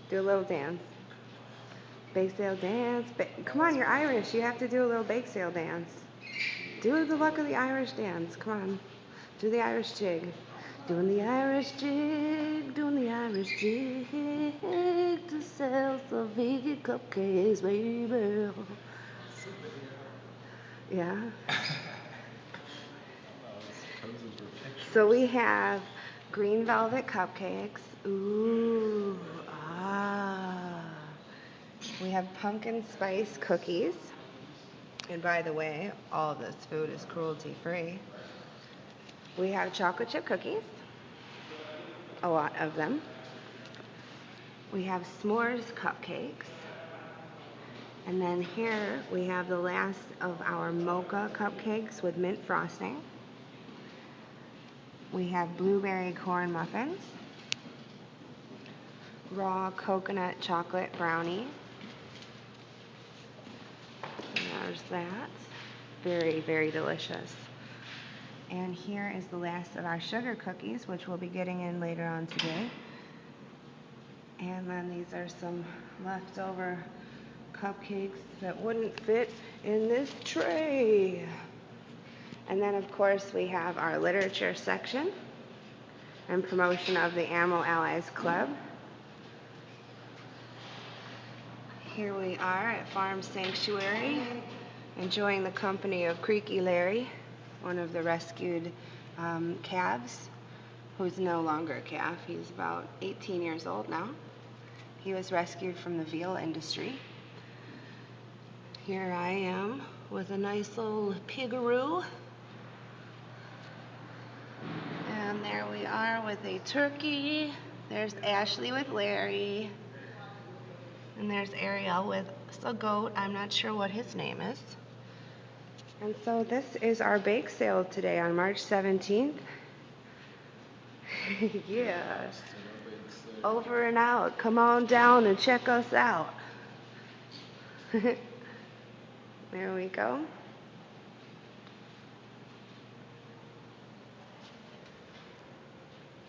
Do a little dance. Bake sale dance. Come on, you're Irish. You have to do a little bake sale dance. Do the luck of the Irish dance. Come on. Do the Irish jig. Doing the Irish jig. Doing the Irish jig. To sell some vegan cupcakes, baby. Yeah. So we have green velvet cupcakes. Ooh. Ah. We have pumpkin spice cookies. And by the way, all of this food is cruelty free. We have chocolate chip cookies, a lot of them. We have s'mores cupcakes. And then here we have the last of our mocha cupcakes with mint frosting. We have blueberry corn muffins, raw coconut chocolate brownie. There's that. Very, very delicious. And here is the last of our sugar cookies, which we'll be getting in later on today. And then these are some leftover cupcakes that wouldn't fit in this tray. And then, of course, we have our literature section and promotion of the Animal Allies Club. Here we are at Farm Sanctuary, enjoying the company of Creaky Larry, one of the rescued calves, who's no longer a calf. He's about 18 years old now. He was rescued from the veal industry. Here I am with a nice little pigaroo. And there we are with a turkey. There's Ashley with Larry. And there's Ariel with a goat. I'm not sure what his name is. And so this is our bake sale today on March 17th. Yeah. Over and out. Come on down and check us out. There we go.